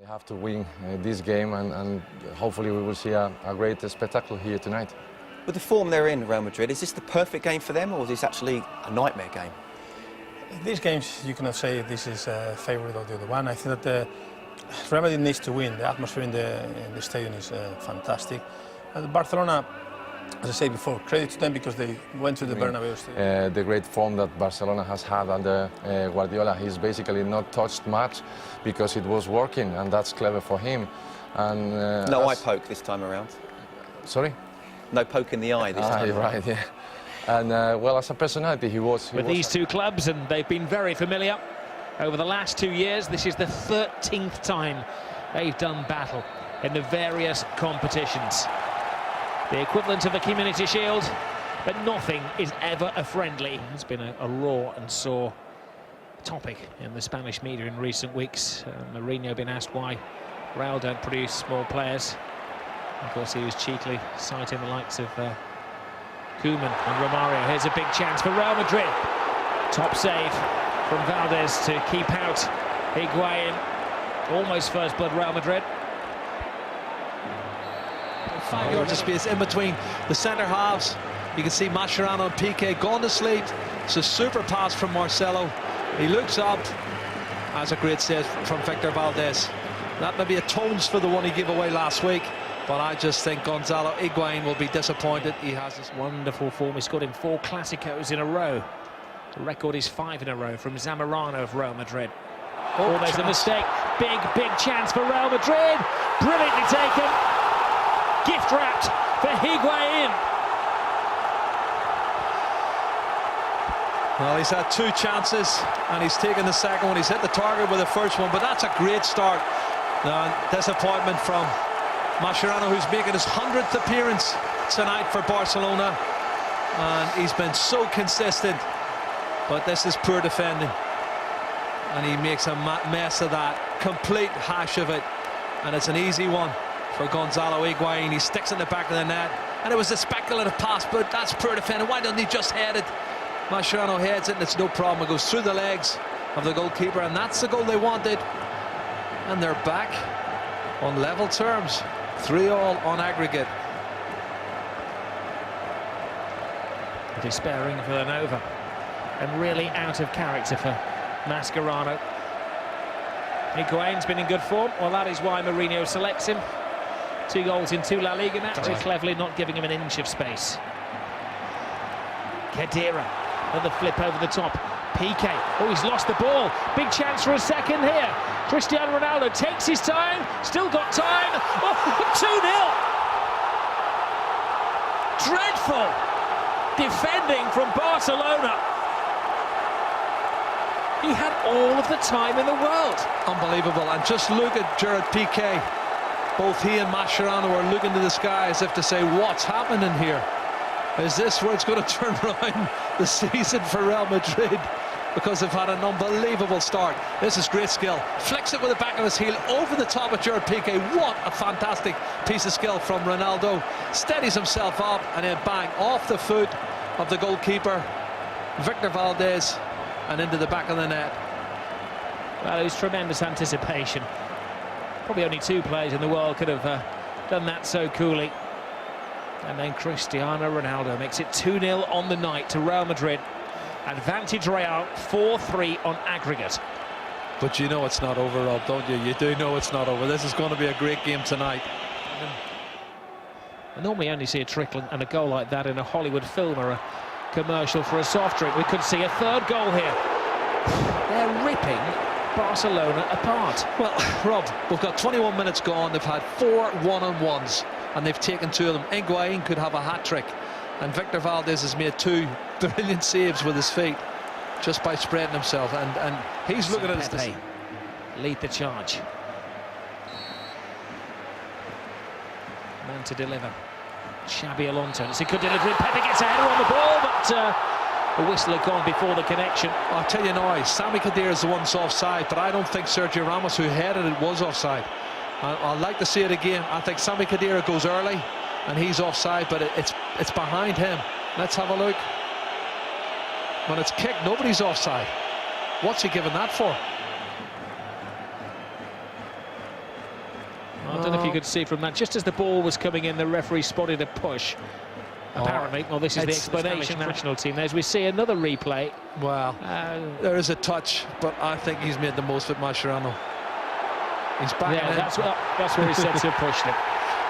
We have to win this game and hopefully we will see a great spectacle here tonight. With the form they're in, Real Madrid, is this the perfect game for them or is this actually a nightmare game? These games, you cannot say this is a favourite or the other one. I think that Real Madrid needs to win. The atmosphere in the stadium is fantastic. And Barcelona, as I said before, credit to them because they went to the Bernabeu stadium. The great form that Barcelona has had under Guardiola, he's basically not touched much because it was working, and that's clever for him. And no eye poke this time around. Sorry? No poke in the eye this time. You're right, yeah. And well, as a personality, he was. With these two clubs, and they've been very familiar over the last 2 years. This is the 13th time they've done battle in the various competitions. The equivalent of a Community Shield, but nothing is ever a friendly. It's been a raw and sore topic in the Spanish media in recent weeks. Mourinho been asked why Real don't produce more players. Of course, he was cheekily citing the likes of Koeman and Romario. Here's a big chance for Real Madrid. Top save from Valdez to keep out Higuain. Almost first blood Real Madrid. 5 yard space in between the centre halves. You can see Mascherano and Piqué going to sleep. It's a super pass from Marcelo. He looks up. That's a great save from Victor Valdez. That maybe atones for the one he gave away last week, but I just think Gonzalo Higuain will be disappointed. He has this wonderful form. He scored in 4 Clásicos in a row. The record is 5 in a row from Zamorano of Real Madrid. Oh, there's a mistake. Big chance for Real Madrid. Brilliantly taken. Gift wrapped for Higuain. Well, he's had 2 chances and he's taken the second one. He's hit the target with the first one, but that's a great start. Now, disappointment from Mascherano, who's making his 100th appearance tonight for Barcelona, and he's been so consistent, but this is poor defending, and he makes a mess of that, complete hash of it, and it's an easy one for Gonzalo Higuain. He sticks in the back of the net, and it was a speculative pass, but that's poor defending. Why doesn't he just head it? Mascherano heads it and it's no problem. It goes through the legs of the goalkeeper, and that's the goal they wanted, and they're back on level terms, 3-all on aggregate. Despairing Villanova, and really out of character for Mascherano. Higuain's been in good form. Well, that is why Mourinho selects him. 2 goals in 2 La Liga matches, cleverly not giving him an inch of space. Khedira, and the flip over the top. Piqué, oh, he's lost the ball. Big chance for a second here. Cristiano Ronaldo takes his time, still got time. Oh, 2-0. Dreadful defending from Barcelona. He had all of the time in the world. Unbelievable, and just look at Gerard Piqué. Both he and Mascherano are looking to the sky as if to say, what's happening here? Is this where it's going to turn around the season for Real Madrid? Because they've had an unbelievable start. This is great skill. Flicks it with the back of his heel over the top of Gerard Piqué. What a fantastic piece of skill from Ronaldo. Steadies himself up and then bang, off the foot of the goalkeeper, Victor Valdez, and into the back of the net. Well, it was tremendous anticipation. Probably only 2 players in the world could have done that so coolly. And then Cristiano Ronaldo makes it 2-0 on the night to Real Madrid. Advantage Real, 4-3 on aggregate. But you know it's not over, Rob, don't you? You do know it's not over. This is going to be a great game tonight. I normally only see a trickle and a goal like that in a Hollywood film or a commercial for a soft drink. We could see a 3rd goal here. They're ripping Barcelona apart. Well, Rob, we've got 21 minutes gone. They've had 4 one-on-ones, and they've taken 2 of them. Higuain could have a hat-trick, and Victor Valdez has made 2 brilliant saves with his feet just by spreading himself, and he's looking at his... Lead the charge. Man to deliver. Xabi Alonso. It's a good delivery. Pepe gets a header on the ball, but the whistle had gone before the connection. I'll tell you now, Sami Khedira is the one that's offside, but I don't think Sergio Ramos, who headed it, was offside. I'd like to see it again. I think Sami Khedira goes early and he's offside, but it's behind him. Let's have a look. When it's kicked, nobody's offside. What's he giving that for? I don't know if you could see from that. Just as the ball was coming in, the referee spotted a push. Apparently, well, this is the explanation. National team. As we see another replay. Well, there is a touch, but I think he's made the most of it, Mascherano. He's backing in. That's where he said to push him.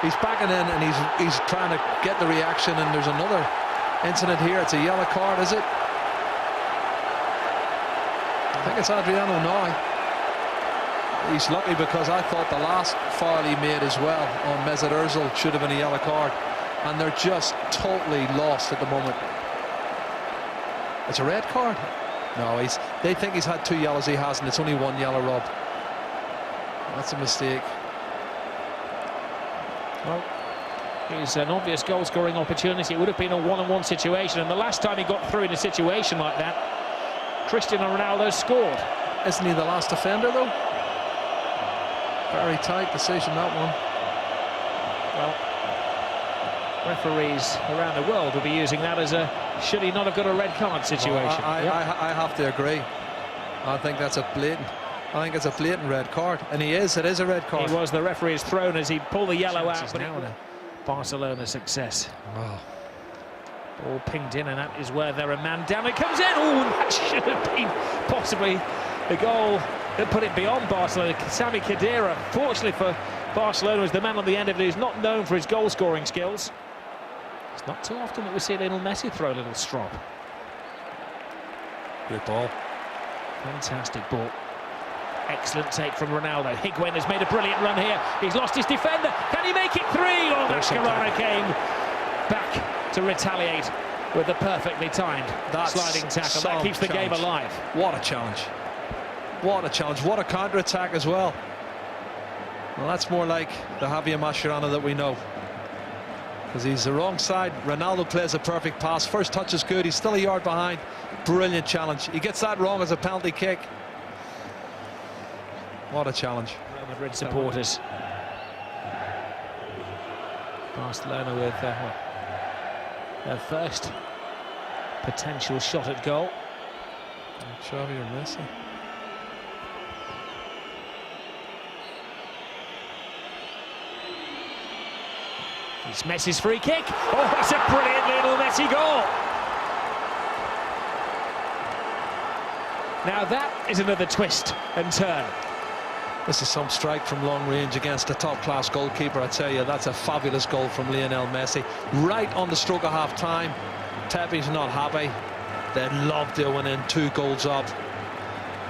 He's backing in and he's trying to get the reaction, and there's another incident here. It's a yellow card, is it? I think it's Adriano now. He's lucky because I thought the last foul he made as well on Mesut Ozil should have been a yellow card, and they're just totally lost at the moment. It's a red card. No, they think he's had 2 yellows. He hasn't. It's only 1 yellow, Rob. That's a mistake. Well, it's an obvious goal-scoring opportunity. It would have been a one-on-one situation, and the last time he got through in a situation like that, Cristiano Ronaldo scored. Isn't he the last offender, though? Very tight decision, that one. Well, referees around the world will be using that as a should he not have got a red card situation. Well, I have to agree. I think that's a blatant. I think it's a blatant red card, and it is a red card. He was. The referee is thrown as he pulled the yellow out, but now a Barcelona success. Wow. All pinged in, and that is where their man down. It comes in. Oh, that should have been possibly the goal that put it beyond Barcelona. Sami Khedira, fortunately for Barcelona, was the man on the end of it who's not known for his goal-scoring skills. It's not too often that we see Lionel Messi throw a little strop. Good ball. Fantastic ball. Excellent take from Ronaldo. Higuain has made a brilliant run here. He's lost his defender. Can he make it 3? Oh, Mascherano came back to retaliate with the perfectly timed sliding tackle. That keeps the game alive. What a challenge. What a challenge. What a counter-attack as well. Well, that's more like the Javier Mascherano that we know. Because he's the wrong side. Ronaldo plays a perfect pass. First touch is good. He's still a yard behind. Brilliant challenge. He gets that wrong as a penalty kick. What a challenge. Real Madrid supporters. Barcelona with their first potential shot at goal. Xavi or Messi? It's Messi's free kick. Oh, it's a brilliant little Messi goal. Now that is another twist and turn. This is some strike from long range against a top-class goalkeeper. I tell you, that's a fabulous goal from Lionel Messi. Right on the stroke of half-time. Tepe's not happy. They'd love to win in 2 goals up.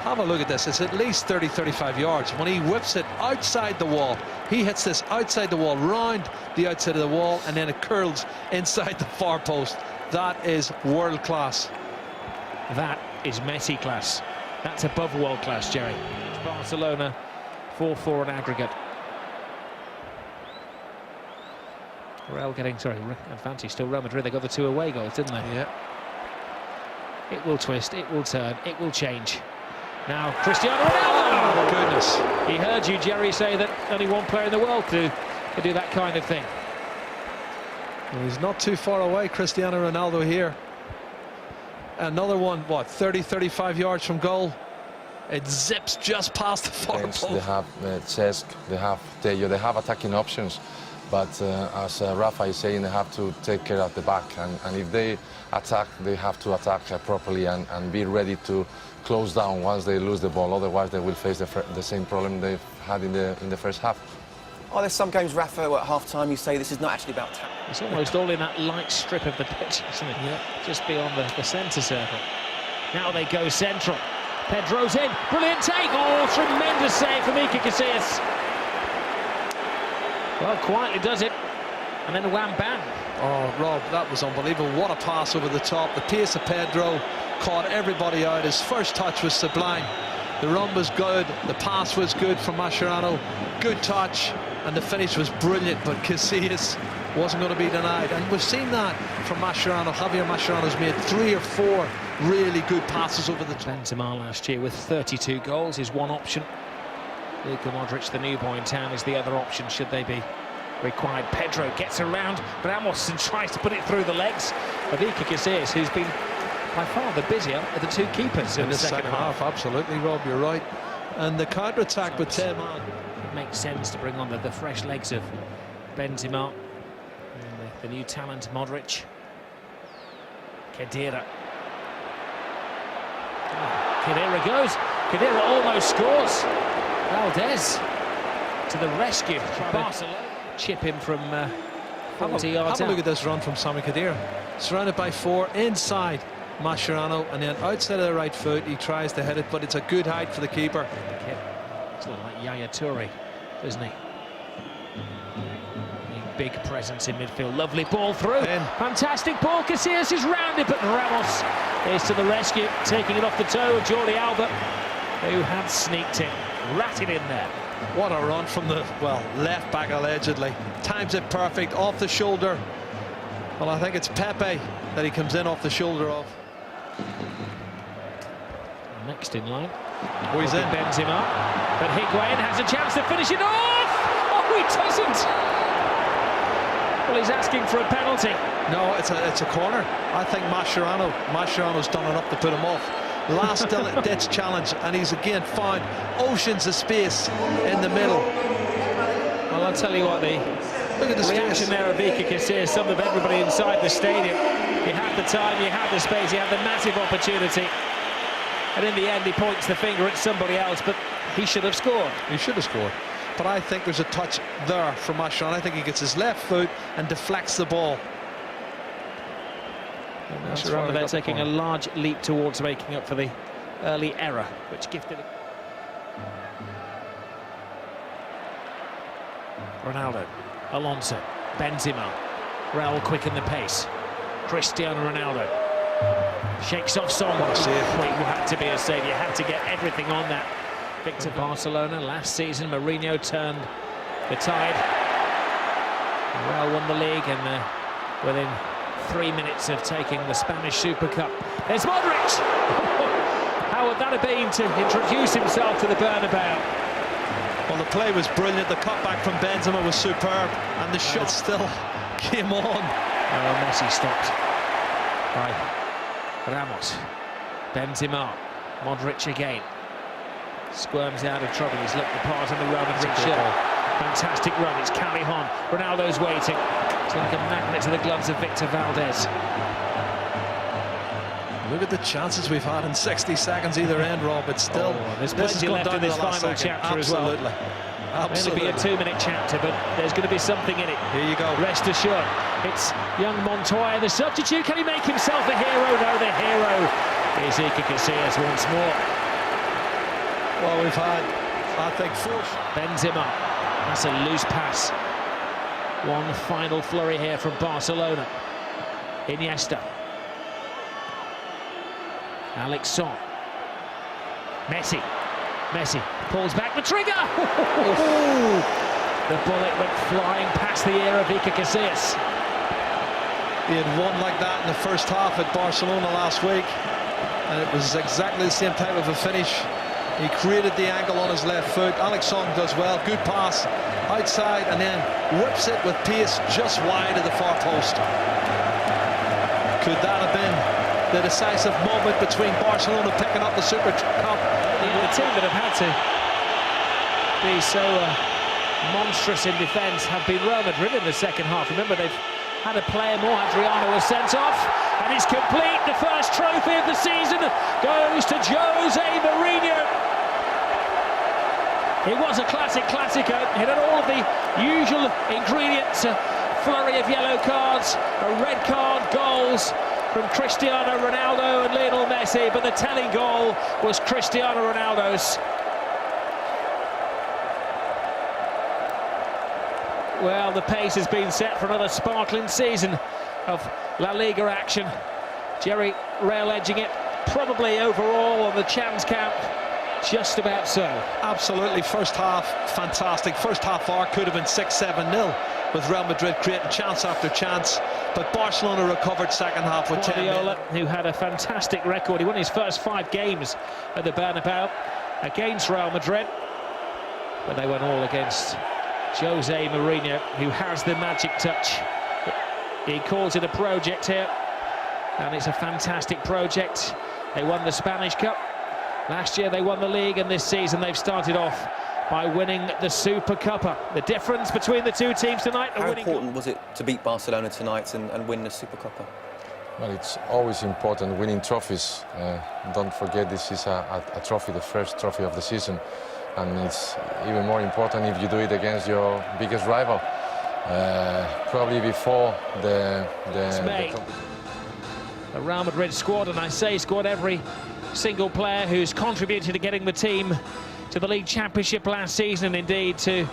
Have a look at this. It's at least 30-35 yards. When he whips it outside the wall, he hits this outside the wall, round the outside of the wall, and then it curls inside the far post. That is world-class. That is Messi class. That's above world class, Jerry. Barcelona 4-4 on aggregate. Real getting, advantage still. Real Madrid, they got the 2 away goals, didn't they? Yeah. It will twist, it will turn, it will change. Now Cristiano Ronaldo! Oh, goodness. He heard you, Jerry, say that only one player in the world could do that kind of thing. Well, he's not too far away, Cristiano Ronaldo here. Another one, what, 30-35 yards from goal. It zips just past the far post. They have Cesc, they have Tello, they have attacking options, but as Rafa is saying, they have to take care of the back, and if they attack, they have to attack properly and be ready to close down once they lose the ball. Otherwise, they will face the same problem they've had in the first half. Oh, there's some games, Rafa, at half-time you say this is not actually about tackle. It's almost all in that light strip of the pitch, isn't it? Yeah. Just beyond the centre circle. Now they go central. Pedro's in. Brilliant take. Oh, tremendous save from Iker Casillas. Well, quietly does it. And then wham bam. Oh, Rob, that was unbelievable. What a pass over the top. The pace of Pedro caught everybody out. His first touch was sublime. The run was good. The pass was good from Mascherano. Good touch. And the finish was brilliant, but Casillas wasn't going to be denied. And we've seen that from Mascherano. Javier Mascherano's made 3 or 4 really good passes over the top. Benzema last year with 32 goals is one option. Luka Modric, the new boy in town, is the other option should they be required. Pedro gets around, but Amos tries to put it through the legs of Iker Casillas, who's been by far the busier of the 2 keepers in the second half. Absolutely, Rob, you're right. And the counter-attack with 10 man. it makes sense to bring on the fresh legs of Benzema, and the new talent Modric. Khedira. Khedira goes. Khedira almost scores. Valdez to the rescue. Barcelona chip him from 40 yards Have a out. look at this run from Sami Khedira. Surrounded by 4 inside Mascherano, and then outside of the right foot he tries to hit it, but it's a good height for the keeper. It's a little like Yaya Toure, isn't he? Big presence in midfield. Lovely ball through. Fantastic ball. Casillas is rounded, but Ramos is to the rescue, taking it off the toe of Jordi Alba, who had sneaked in, ratted in there. What a run from the, well, left back allegedly. Times it perfect, off the shoulder. Well, I think it's Pepe that he comes in off the shoulder of. Next in line. Oh, he's in. Benzema, but Higuain has a chance to finish it off. Oh, he doesn't. Well, he's asking for a penalty. No, it's a corner. I think Mascherano's done enough to put him off. Last ditch challenge, and he's again found oceans of space in the middle. Well, I'll tell you what, the reaction there of Iker Casillas, some of everybody inside the stadium. You had the time, you had the space, you had the massive opportunity, and in the end he points the finger at somebody else, but he should have scored. He should have scored. But I think there's a touch there from Mascherano. I think he gets his left foot and deflects the ball. Mascherano there taking a large leap towards making up for the early error, which gifted it. Ronaldo, Alonso, Benzema, Raul quicken the pace. Cristiano Ronaldo shakes off Son. It had to be a save. You had to get everything on that. Victor Barcelona last season, Mourinho turned the tide. Raul won the league, and within 3 minutes of taking the Spanish Super Cup. There's Modric! How would that have been to introduce himself to the Bernabeu? Well, the play was brilliant. The cutback from Benzema was superb, and the shot still came on. Oh, Messi stopped by Ramos. Benzema, Modric again. Squirms out of trouble. He's looked the part on the Real Madrid shirt. Fantastic run. It's Callejon. Ronaldo's waiting. It's like a magnet to the gloves of Victor Valdez. Look at the chances we've had in 60 seconds either end, Rob. It's still. There's plenty left in this final chapter as well. Absolutely. It'll be a 2-minute chapter, but there's going to be something in it. Here you go. Rest assured. It's young Montoya, the substitute. Can he make himself a hero? No, the hero is Iker Casillas once more. Well, we've had, I think, 4. Benzema. That's a loose pass. One final flurry here from Barcelona. Iniesta. Alex Son. Messi pulls back the trigger. The bullet went flying past the ear of Iker Casillas. He had one like that in the first half at Barcelona last week, and it was exactly the same type of a finish. He created the angle on his left foot. Alex Son does well. Good pass outside, and then whips it with pace just wide of the far post. Could that have been the decisive moment between Barcelona picking up the Super Cup? The team that have had to be so monstrous in defence have been Real Madrid in the second half. Remember, they've had a player more. Adriano was sent off, and it's complete. The first trophy of the season goes to Jose Mourinho. It was a classico. It had all of the usual ingredients: a flurry of yellow cards, a red card, goals from Cristiano Ronaldo and Lionel Messi, but the telling goal was Cristiano Ronaldo's. Well, the pace has been set for another sparkling season of La Liga action. Jerry Real edging it, probably overall on the chance count, just about so. Absolutely. First half, fantastic. First half hour could have been 6-7-0 with Real Madrid creating chance after chance, but Barcelona recovered second half with 10 Guardiola, who had a fantastic record. He won his first 5 games at the Bernabeu against Real Madrid, but they went all against Jose Mourinho, who has the magic touch. He calls it a project here, and it's a fantastic project. They won the Spanish Cup last year, they won the league, and this season they've started off by winning the Super Cuppa. The difference between the two teams tonight. How important was it to beat Barcelona tonight and win the Super Cuppa? Well, it's always important winning trophies. Don't forget this is a trophy, the first trophy of the season, and it's even more important if you do it against your biggest rival. Probably before the Real Madrid squad, and I say squad, every single player who's contributed to getting the team to the League Championship last season, and indeed to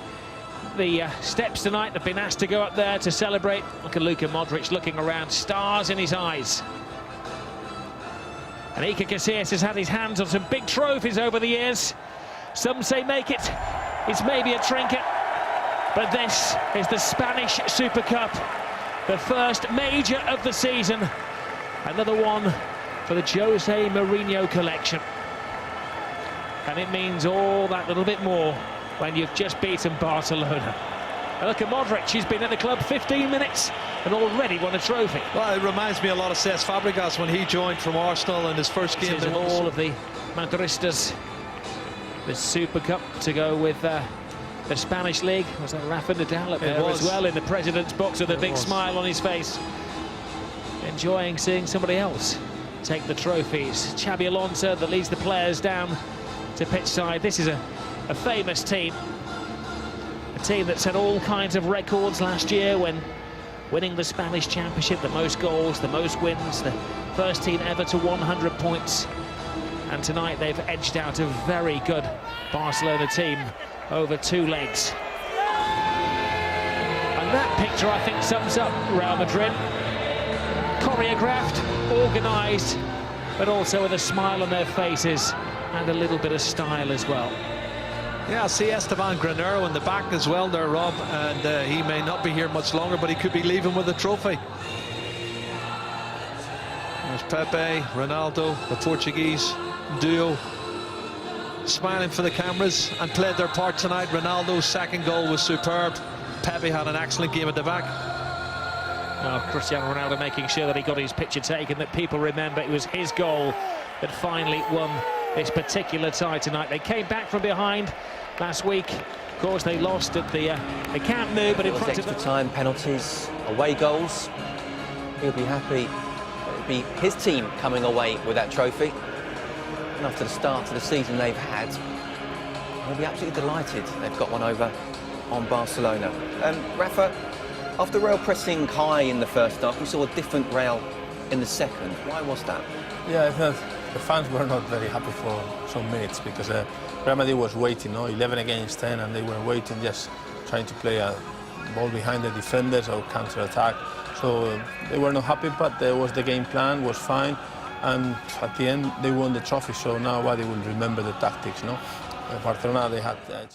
the steps tonight, have been asked to go up there to celebrate. Look at Luka Modric looking around, stars in his eyes. And Iker Casillas has had his hands on some big trophies over the years. Some say make it, it's maybe a trinket, but this is the Spanish Super Cup, the first major of the season. Another one for the Jose Mourinho collection. And it means all that little bit more when you've just beaten Barcelona. And look at Modric, he's been at the club 15 minutes and already won a trophy. Well, it reminds me a lot of Cesc Fabregas when he joined from Arsenal in his first game. Of all of the Madristas, the Super Cup to go with the Spanish League. Was that Rafa Nadal up there as well in the president's box with a big smile on his face, enjoying seeing somebody else take the trophies. Xabi Alonso that leads the players down to pitch side. This is a famous team, a team that set all kinds of records last year when winning the Spanish Championship, the most goals, the most wins, the first team ever to 100 points. And tonight they've edged out a very good Barcelona team over 2 legs. And that picture, I think, sums up Real Madrid. Choreographed, organised, but also with a smile on their faces and a little bit of style as well. Yeah, I see Esteban Granero in the back as well there, Rob, and he may not be here much longer, but he could be leaving with a trophy. There's Pepe, Ronaldo, the Portuguese duo, smiling for the cameras and played their part tonight. Ronaldo's second goal was superb. Pepe had an excellent game at the back. Well, Cristiano Ronaldo making sure that he got his picture taken, that people remember it was his goal that finally won this particular tie tonight. They came back from behind last week. Of course, they lost at the Camp Nou, but in front of extra time, penalties, away goals. He'll be happy. It'll be his team coming away with that trophy. And after the start of the season they've had, he'll be absolutely delighted they've got one over on Barcelona. Rafa, after Real pressing high in the first half, we saw a different Real in the second. Why was that? Yeah, I thought the fans were not very happy for some minutes because Real Madrid was waiting, 11 against 10, and they were waiting, just trying to play a ball behind the defenders or counter-attack. So they were not happy, but there was the game plan, was fine, and at the end they won the trophy. So now nobody will remember the tactics, Barcelona, they had the edge.